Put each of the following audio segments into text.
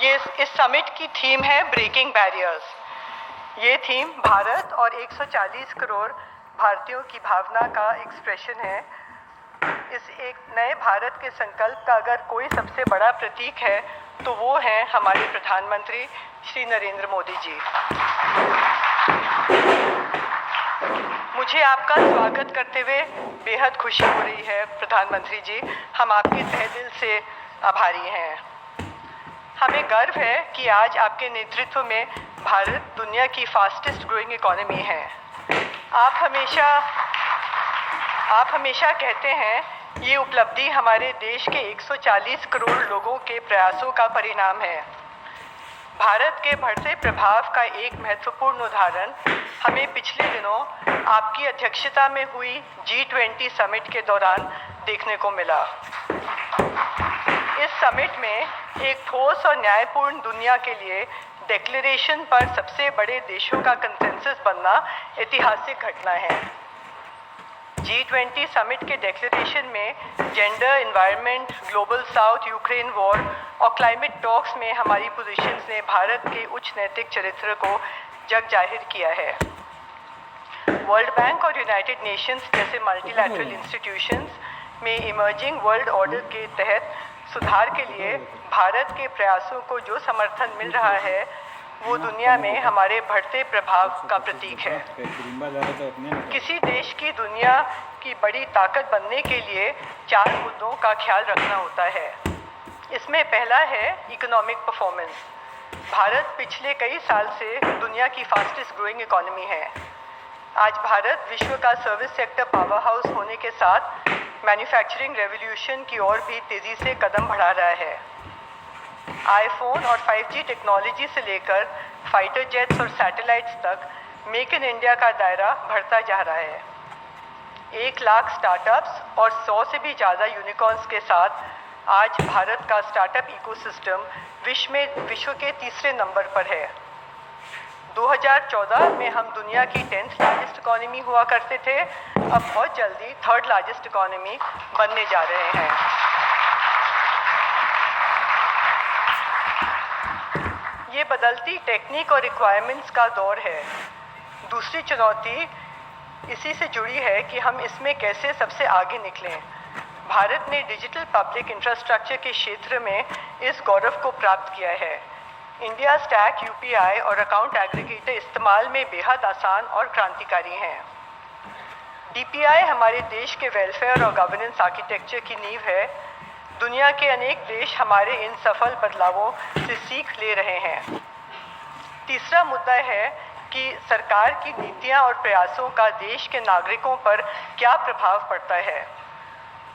इस समिट की थीम है ब्रेकिंग बैरियर्स। ये थीम भारत और 140 करोड़ भारतीयों की भावना का एक्सप्रेशन है। इस एक नए भारत के संकल्प का अगर कोई सबसे बड़ा प्रतीक है तो वो है हमारे प्रधानमंत्री श्री नरेंद्र मोदी जी। मुझे आपका स्वागत करते हुए बेहद खुशी हो रही है प्रधानमंत्री जी। हम आपके तहे दिल से आभारी हैं। हमें गर्व है कि आज आपके नेतृत्व में भारत दुनिया की फास्टेस्ट ग्रोइंग इकोनॉमी है। आप हमेशा कहते हैं ये उपलब्धि हमारे देश के 140 करोड़ लोगों के प्रयासों का परिणाम है। भारत के बढ़ते प्रभाव का एक महत्वपूर्ण उदाहरण हमें पिछले दिनों आपकी अध्यक्षता में हुई G20 समिट के दौरान देखने को मिला। इस समिट में एक ठोस और न्यायपूर्ण दुनिया के लिए डिक्लेरेशन पर सबसे बड़े देशों का कंसेंसस बनना ऐतिहासिक घटना है। G20 समिट के डिक्लेरेशन में gender, environment, global south, Ukraine war और क्लाइमेट टॉक्स में हमारी पोजीशंस ने भारत के उच्च नैतिक चरित्र को जग जाहिर किया है। वर्ल्ड बैंक और यूनाइटेड नेशंस जैसे मल्टीलैटरल इंस्टीट्यूशंस में इमर्जिंग वर्ल्ड ऑर्डर के तहत सुधार के लिए भारत के प्रयासों को जो समर्थन मिल रहा है वो दुनिया में हमारे बढ़ते प्रभाव का प्रतीक है। किसी देश की दुनिया की बड़ी ताकत बनने के लिए 4 मुद्दों का ख्याल रखना होता है। इसमें पहला है इकोनॉमिक परफॉर्मेंस। भारत पिछले कई साल से दुनिया की फास्टेस्ट ग्रोइंग इकोनॉमी है। आज भारत विश्व का सर्विस सेक्टर पावर हाउस होने के साथ मैन्युफैक्चरिंग रेवोल्यूशन की ओर भी तेज़ी से कदम बढ़ा रहा है। आईफोन और 5G टेक्नोलॉजी से लेकर फाइटर जेट्स और सैटेलाइट्स तक मेक इन इंडिया का दायरा बढ़ता जा रहा है। 1 लाख स्टार्टअप्स और 100 से भी ज़्यादा यूनिकॉर्न्स के साथ आज भारत का स्टार्टअप इकोसिस्टम विश्व के तीसरे नंबर पर है। 2014 में हम दुनिया की 10th लार्जेस्ट इकोनॉमी हुआ करते थे, अब बहुत जल्दी 3rd लार्जेस्ट इकोनॉमी बनने जा रहे हैं। ये बदलती टेक्निक और रिक्वायरमेंट्स का दौर है। दूसरी चुनौती इसी से जुड़ी है कि हम इसमें कैसे सबसे आगे निकलें। भारत ने डिजिटल पब्लिक इंफ्रास्ट्रक्चर के क्षेत्र में इस गौरव को प्राप्त किया है। इंडिया स्टैक UPI और अकाउंट एग्रीगेटर इस्तेमाल में बेहद आसान और क्रांतिकारी हैं। DPI हमारे देश के वेलफेयर और गवर्नेंस आर्किटेक्चर की नींव है। दुनिया के अनेक देश हमारे इन सफल बदलावों से सीख ले रहे हैं। तीसरा मुद्दा है कि सरकार की नीतियां और प्रयासों का देश के नागरिकों पर क्या प्रभाव पड़ता है।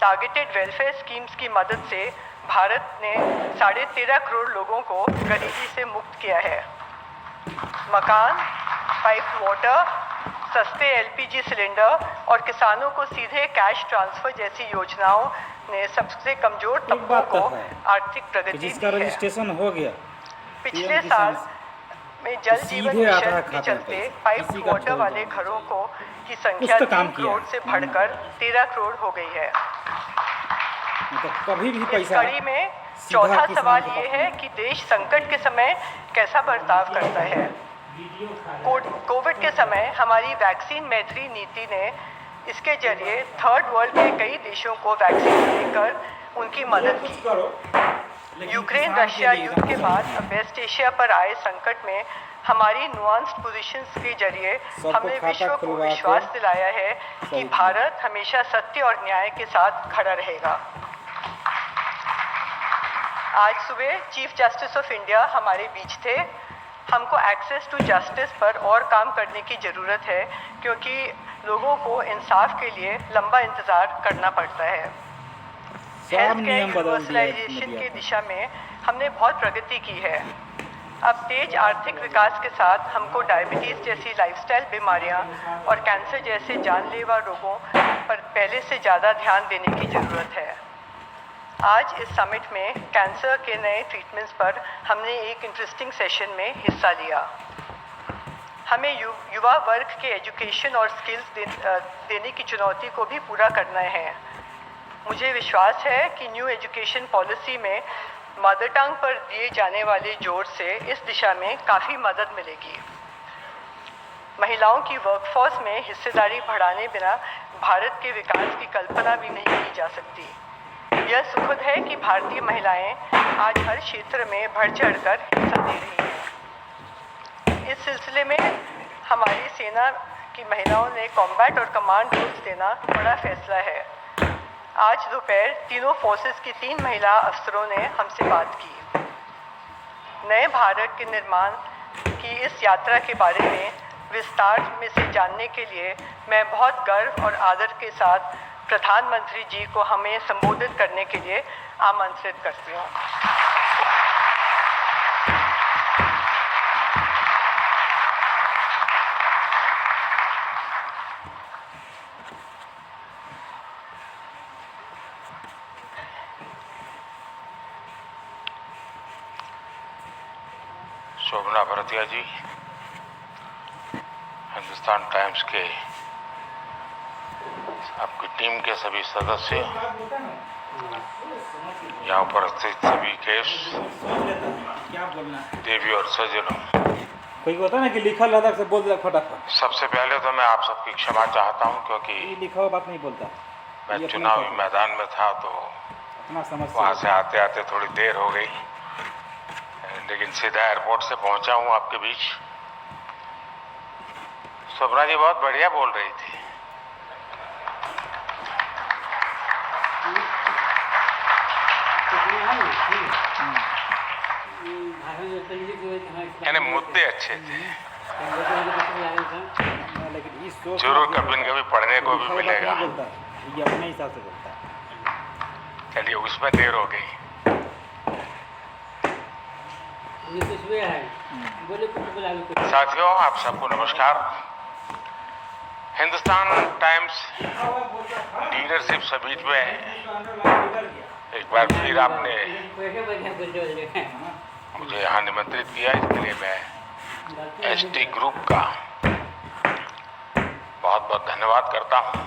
टारगेटेड वेलफेयर स्कीम्स की मदद से भारत ने 13.5 करोड़ लोगों को गरीबी से मुक्त किया है। मकान, पाइप वाटर, सस्ते LPG सिलेंडर और किसानों को सीधे कैश ट्रांसफर जैसी योजनाओं ने सबसे कमजोर तबकों को आर्थिक प्रगति दी है। रजिस्ट्रेशन हो गया। पिछले साल में जल जीवन मिशन के चलते पाइप वाटर वाले घरों की संख्या 3 करोड़ से बढ़कर 13 करोड़ हो गई है। कभी भी इस कड़ी में चौथा सवाल ये है कि देश संकट के समय कैसा बर्ताव करता है। कोविड के समय हमारी वैक्सीन मैत्री नीति ने इसके जरिए 3rd वर्ल्ड के कई देशों को वैक्सीन देकर उनकी मदद की। यूक्रेन रशिया युद्ध के बाद वेस्ट एशिया पर आए संकट में हमारी नुआंस्ड पोजीशंस के जरिए हमने विश्व को विश्वास दिलाया है कि भारत हमेशा सत्य और न्याय के साथ खड़ा रहेगा। आज सुबह चीफ जस्टिस ऑफ इंडिया हमारे बीच थे। हमको एक्सेस टू जस्टिस पर और काम करने की ज़रूरत है क्योंकि लोगों को इंसाफ के लिए लंबा इंतज़ार करना पड़ता है। हेल्थ केयर यूनिवर्सलाइजेशन की दिशा में हमने बहुत प्रगति की है। अब तेज आर्थिक विकास के साथ हमको डायबिटीज़ जैसी लाइफस्टाइल बीमारियां और कैंसर जैसे जानलेवा रोगों पर पहले से ज़्यादा ध्यान देने की ज़रूरत है। आज इस समिट में कैंसर के नए ट्रीटमेंट्स पर हमने एक इंटरेस्टिंग सेशन में हिस्सा लिया। हमें युवा वर्ग के एजुकेशन और स्किल्स देने की चुनौती को भी पूरा करना है। मुझे विश्वास है कि न्यू एजुकेशन पॉलिसी में मदर टंग पर दिए जाने वाले जोर से इस दिशा में काफ़ी मदद मिलेगी। महिलाओं की वर्कफोर्स में हिस्सेदारी बढ़ाने बिना भारत के विकास की कल्पना भी नहीं की जा सकती। यह सुखद है कि भारतीय महिलाएं आज हर क्षेत्र में बढ़ चढ़कर हिस्सा दे रही हैं। इस सिलसिले में हमारी सेना की महिलाओं ने कॉम्बैट और कमांड रोल्स देना बड़ा फैसला है। आज दोपहर तीनों फोर्सेस की 3 महिला अफसरों ने हमसे बात की। नए भारत के निर्माण की इस यात्रा के बारे में विस्तार में से जानने के लिए मैं बहुत गर्व और आदर के साथ प्रधानमंत्री जी को हमें संबोधित करने के लिए आमंत्रित करती हूँ। शोभना भरतिया जी, हिंदुस्तान टाइम्स के आपकी टीम के सभी सदस्य, यहाँ उपस्थित सभी गेस्ट, देवी और सज्जनों, कोई होता है ना कि लिखा रहता से बोल देता फटाफट। सबसे पहले तो मैं आप सबकी क्षमा चाहता हूँ क्योंकि लिखा हुआ बात नहीं बोलता। मैं चुनावी मैदान में था तो अपना समझ वहाँ से आते आते थोड़ी देर हो गई, लेकिन सीधा एयरपोर्ट से पहुँचा हूँ आपके बीच। शोभना जी बहुत बढ़िया बोल रही थी। यानी मुद्दे अच्छे थे, लेकिन इस सोच जरूर कभी न कभी पढ़ने को भी मिलेगा। ये अपने हिसाब से बोलता है। चलिए, उसमें देर हो गई। साथियों, आप सबको नमस्कार। हिंदुस्तान टाइम्स लीडरशिप समिट में एक बार फिर आपने मुझे यहाँ निमंत्रित किया, इसके लिए मैं एसटी ग्रुप का बहुत बहुत धन्यवाद करता हूँ।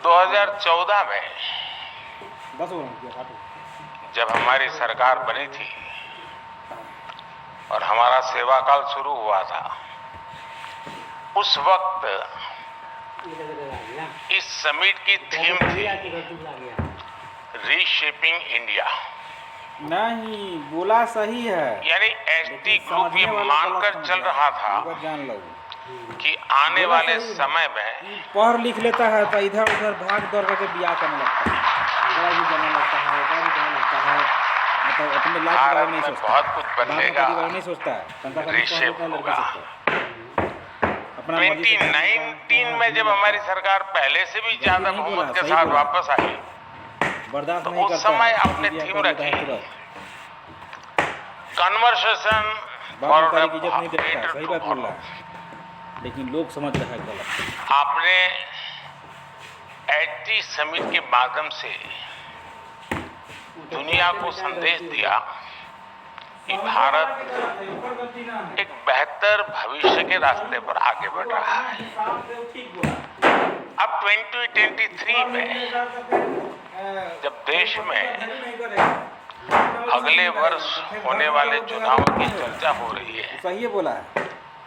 2014 में जब हमारी सरकार बनी थी और हमारा सेवा काल शुरू हुआ था, उस वक्त इस समिट की थीम थी रीशेपिंग इंडिया। नहीं बोला सही है, यानी एसटी ग्रुप ये मानकर चल रहा था जान लो कि आने वाले समय में पढ़ लिख लेता है तो इधर उधर भाग दौड़ करके ब्याह करने लगता है, भी जाने लगता है, भी जाने लगता है, मतलब अपने लाइफ के बारे में नहीं सोचता, बहुत कुछ बदलेगा, नहीं सोचता है। रीशेप होगा। 2019 में जब हमारी सरकार पहले से भी ज्यादा बहुमत के साथ वापस आई, बर्दाश्त तो नहीं करता, उस समय आपने थीम रखी कन्वर्सेशन फॉर इज्जत नहीं देता। सही बात बोल रहा है, लेकिन लोग समझ रहे हैं गलत। आपने एसटी समिट के माध्यम से दुनिया को संदेश दिया कि भारत एक बेहतर भविष्य के रास्ते पर आगे बढ़ रहा है। अब 2023 में जब देश में अगले वर्ष होने वाले चुनाव की चर्चा हो रही है, सही बोला है,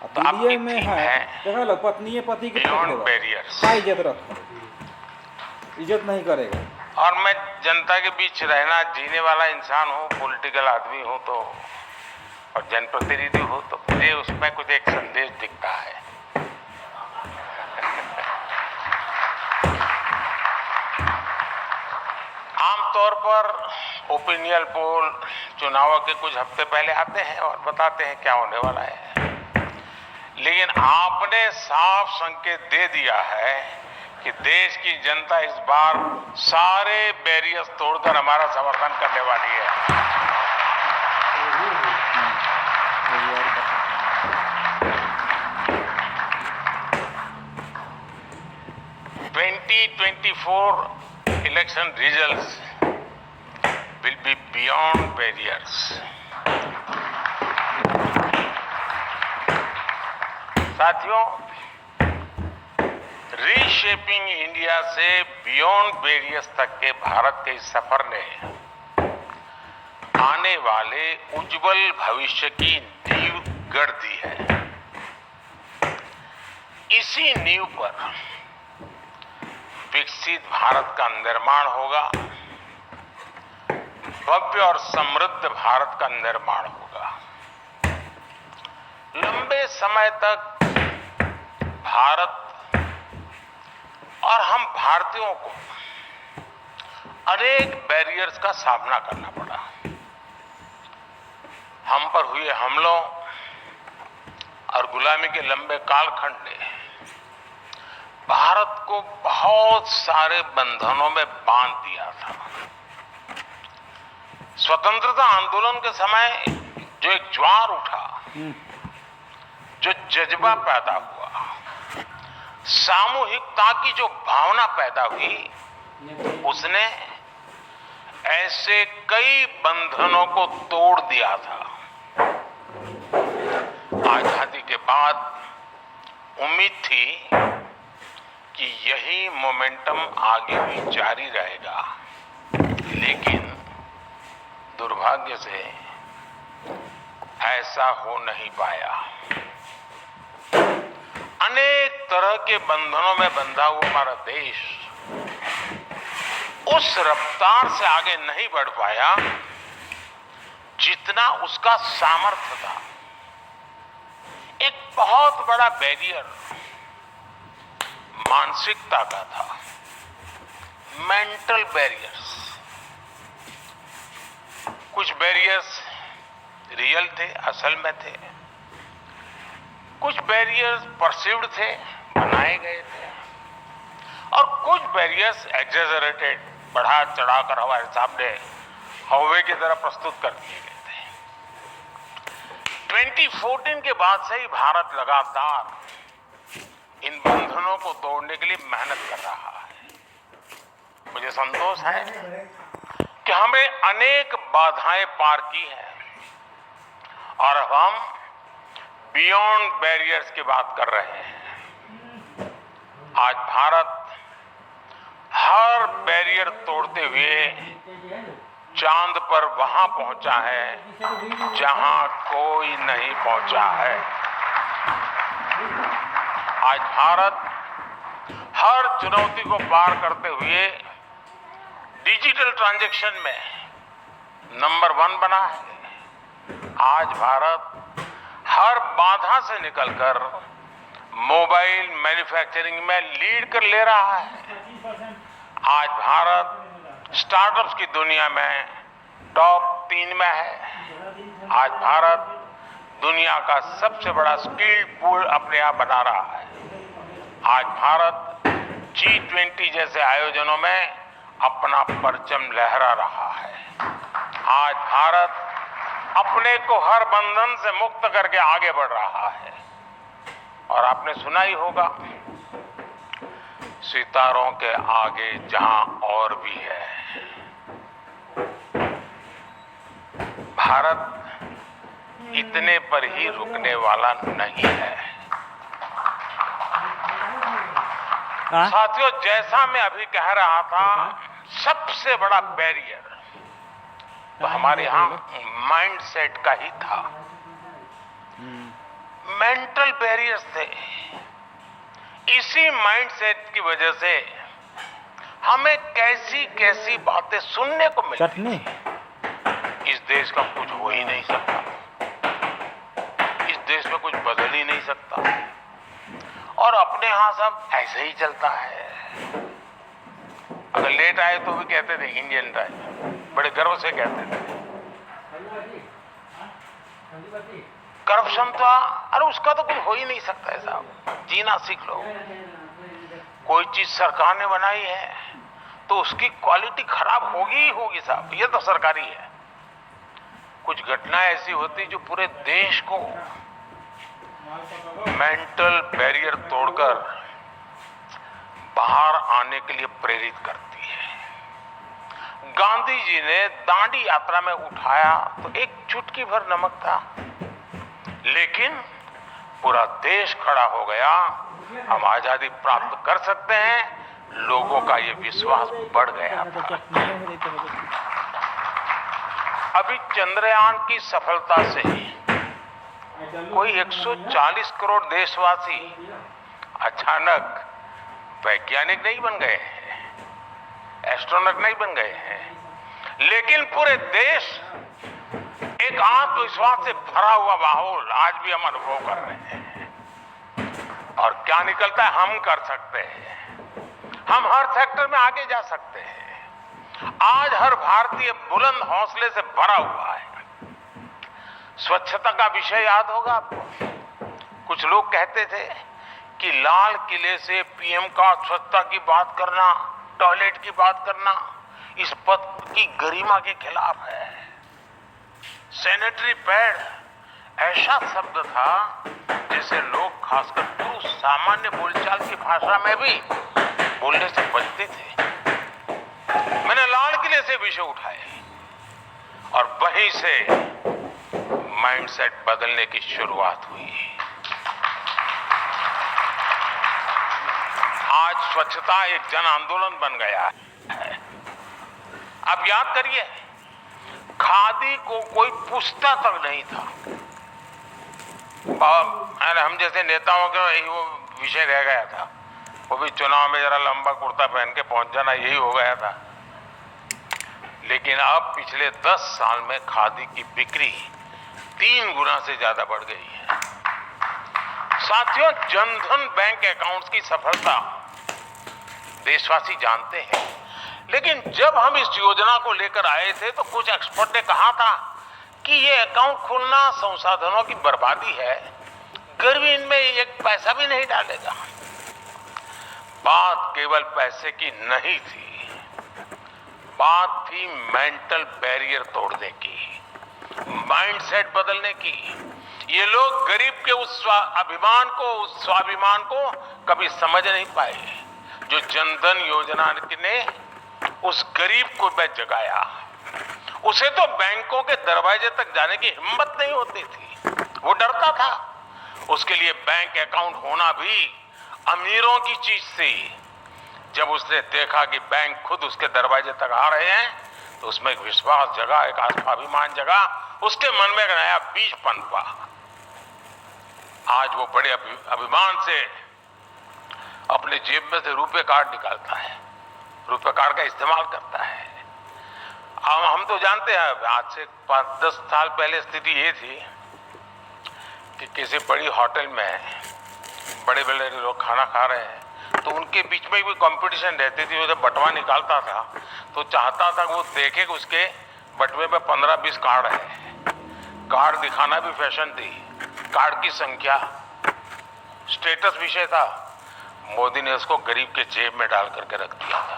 तो आपकी में थीम है है लो पत्नी पति की बियॉन्ड बैरियर्स। इज्जत रखो, इज्जत नहीं करेगा। और मैं जनता के बीच रहना जीने वाला इंसान हूँ, पॉलिटिकल आदमी हूँ, तो और जनप्रतिनिधि हूँ, तो मुझे उसमें कुछ एक संदेश दिखता है। आमतौर पर ओपिनियन पोल चुनाव के कुछ हफ्ते पहले आते हैं और बताते हैं क्या होने वाला है, लेकिन आपने साफ संकेत दे दिया है कि देश की जनता इस बार सारे बैरियर्स तोड़कर हमारा समर्थन करने वाली है। 2024 election results will be beyond barriers. साथियों, रीशेपिंग इंडिया से बियॉन्ड बैरियर्स तक के भारत के इस सफर ने आने वाले उज्जवल भविष्य की नींव गढ़ दी है। इसी नींव पर विकसित भारत का निर्माण होगा, भव्य और समृद्ध भारत का निर्माण होगा। लंबे समय तक भारत और हम भारतीयों को अनेक बैरियर्स का सामना करना पड़ा। हम पर हुए हमलों और गुलामी के लंबे कालखंड ने भारत को बहुत सारे बंधनों में बांध दिया था। स्वतंत्रता आंदोलन के समय जो एक ज्वार उठा, जो जज्बा पैदा हुआ, सामूहिकता की जो भावना पैदा हुई, उसने ऐसे कई बंधनों को तोड़ दिया था। आजादी के बाद उम्मीद थी कि यही मोमेंटम आगे भी जारी रहेगा, लेकिन दुर्भाग्य से ऐसा हो नहीं पाया। अनेक तरह के बंधनों में बंधा हुआ हमारा देश उस रफ्तार से आगे नहीं बढ़ पाया जितना उसका सामर्थ्य था। एक बहुत बड़ा बैरियर मानसिकता का था, मेंटल बैरियर्स। कुछ बैरियर्स रियल थे, असल में थे। कुछ बैरियर्स परसीव्ड थे, बनाए गए थे, और कुछ बैरियर्स एग्जेजरेटेड, बढ़ा चढ़ाकर हमारे सामने हौवे की तरह प्रस्तुत कर दिए गए थे। 2014 के बाद से ही भारत लगातार इन बंधनों को तोड़ने के लिए मेहनत कर रहा है। मुझे संतोष है कि हमें अनेक बाधाएं पार की हैं और अब हम बियॉन्ड बैरियर्स की बात कर रहे हैं। आज भारत हर बैरियर तोड़ते हुए चांद पर वहां पहुंचा है जहां कोई नहीं पहुंचा है। आज भारत हर चुनौती को पार करते हुए डिजिटल ट्रांजैक्शन में नंबर 1 बना है। आज भारत हर बाधा से निकलकर मोबाइल मैन्युफैक्चरिंग में लीड कर ले रहा है। आज भारत स्टार्टअप्स की दुनिया में टॉप 3 में है। आज भारत दुनिया का सबसे बड़ा स्किल पूल अपने आप बना रहा है। आज भारत G20 जैसे आयोजनों में अपना परचम लहरा रहा है। आज भारत अपने को हर बंधन से मुक्त करके आगे बढ़ रहा है। और आपने सुना ही होगा, सितारों के आगे जहां और भी है। भारत इतने पर ही रुकने वाला नहीं है। साथियों, जैसा मैं अभी कह रहा था, सबसे बड़ा बैरियर तो हमारे यहाँ माइंड सेट का ही था। मेंटल बैरियर्स थे। इसी माइंड सेट की वजह से हमें कैसी कैसी बातें सुनने को मिली। इस देश का कुछ हो ही नहीं सकता, इस देश में कुछ बदल ही नहीं सकता, और अपने यहां सब ऐसे ही चलता है। अगर लेट आए तो भी कहते थे इंडियन टाइम, बड़े गर्व से कहते थे। करप्शन तो अरे उसका तो कुछ हो ही नहीं सकता है साहब, जीना सीख लो। कोई चीज सरकार ने बनाई है तो उसकी क्वालिटी खराब होगी ही होगी साहब, ये तो सरकारी है। कुछ घटनाएं ऐसी होती जो पूरे देश को मेंटल बैरियर तोड़कर बाहर आने के लिए प्रेरित करती है। गांधी जी ने दांडी यात्रा में उठाया तो एक चुटकी भर नमक था, लेकिन पूरा देश खड़ा हो गया। हम आजादी प्राप्त कर सकते हैं। लोगों का ये विश्वास बढ़ गया। अभी चंद्रयान की सफलता से कोई 140 करोड़ देशवासी अचानक वैज्ञानिक नहीं बन गए हैं, एस्ट्रोनॉट नहीं बन गए हैं, लेकिन पूरे देश एक आत्मविश्वास से भरा हुआ माहौल आज भी हम अनुभव कर रहे हैं। और क्या निकलता है? हम कर सकते हैं। हम हर सेक्टर में आगे जा सकते हैं। आज हर भारतीय बुलंद हौसले से भरा हुआ है। स्वच्छता का विषय याद होगा आपको। कुछ लोग कहते थे कि लाल किले से पीएम का स्वच्छता की बात करना, टॉयलेट की बात करना इस पद की गरिमा के खिलाफ है। सैनिटरी पैड ऐसा शब्द था जिसे लोग खासकर पुरुष सामान्य बोलचाल की भाषा में भी बोलने से बचते थे। मैंने लाल किले से विषय उठाए और वहीं से माइंडसेट बदलने की शुरुआत हुई। आज स्वच्छता एक जन आंदोलन बन गया है। आप याद करिए, खादी को कोई पूछता तक नहीं था। हम जैसे नेताओं का यही वो विषय रह गया था। वो भी चुनाव में जरा लंबा कुर्ता पहन के पहुंच जाना, यही हो गया था। लेकिन अब पिछले 10 साल में खादी की बिक्री 3 गुना से ज्यादा बढ़ गई है। साथियों, जनधन बैंक अकाउंट्स की सफलता देशवासी जानते हैं। लेकिन जब हम इस योजना को लेकर आए थे तो कुछ एक्सपर्ट ने कहा था कि ये अकाउंट खोलना संसाधनों की बर्बादी है, गरीब इनमें एक पैसा भी नहीं डालेगा। बात केवल पैसे की नहीं थी, बात थी मेंटल बैरियर तोड़ने की, माइंडसेट बदलने की। ये लोग गरीब के उस अभिमान को, उस स्वाभिमान को कभी समझ नहीं पाए जो जनधन योजना ने उस गरीब को जगाया। उसे तो बैंकों के दरवाजे तक जाने की हिम्मत नहीं होती थी, वो डरता था। उसके लिए बैंक अकाउंट होना भी अमीरों की चीज थी। जब उसने देखा कि बैंक खुद उसके दरवाजे तक आ रहे हैं तो उसमें एक विश्वास जगा, एक आत्माभिमान जगा, उसके मन में एक नया बीज पनपा। आज वो बड़े अभिमान से अपने जेब में से रुपए कार्ड निकालता है, रुपए कार्ड का इस्तेमाल करता है। हम तो जानते हैं, आज से 5-10 साल पहले स्थिति ये थी कि किसी बड़ी होटल में बड़े बड़े लोग खाना खा रहे हैं तो उनके बीच में भी कंपटीशन रहती थी। वो जब बटवा निकालता था तो चाहता था कि वो देखे कि उसके बटवे में 15-20 कार्ड है। कार्ड दिखाना भी फैशन थी, कार्ड की संख्या स्टेटस विषय था। मोदी ने उसको गरीब के जेब में डाल करके रख दिया था।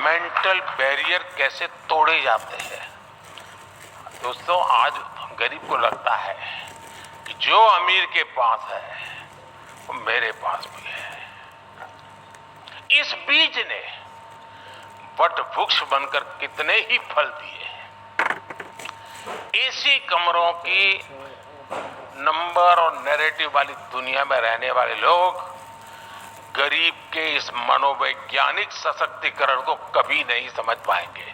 मेंटल बैरियर कैसे तोड़े जाते हैं दोस्तों। आज गरीब को लगता है कि जो अमीर के पास है वो मेरे पास भी है। इस बीज ने वट वृक्ष बनकर कितने ही फल दिए। एसी कमरों की नंबर और नैरेटिव वाली दुनिया में रहने वाले लोग गरीब के इस मनोवैज्ञानिक सशक्तिकरण को कभी नहीं समझ पाएंगे।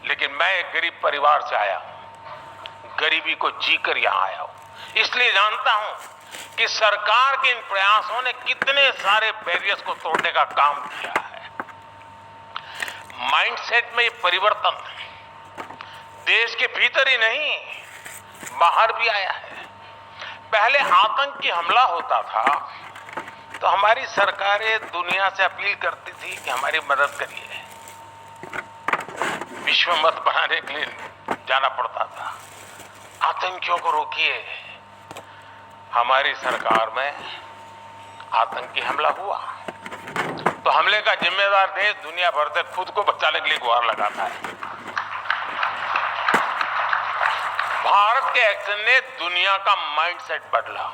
लेकिन मैं एक गरीब परिवार से आया हूं, गरीबी को जीकर यहां आया हूं, इसलिए जानता हूं कि सरकार के इन प्रयासों ने कितने सारे बैरियर्स को तोड़ने का काम किया है। माइंडसेट में ये परिवर्तन देश के भीतर ही नहीं, बाहर भी आया है। पहले आतंकी हमला होता था तो हमारी सरकारें दुनिया से अपील करती थी कि हमारी मदद करिए। विश्व मत बनाने के लिए जाना पड़ता था, आतंकियों को रोकिए। हमारी सरकार में आतंकी हमला हुआ तो हमले का जिम्मेदार देश दुनिया भर से खुद को बचाने के लिए गुहार लगाता है। भारत के एक्शन ने दुनिया का माइंडसेट बदला।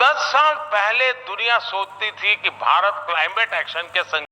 10 साल पहले दुनिया सोचती थी कि भारत क्लाइमेट एक्शन के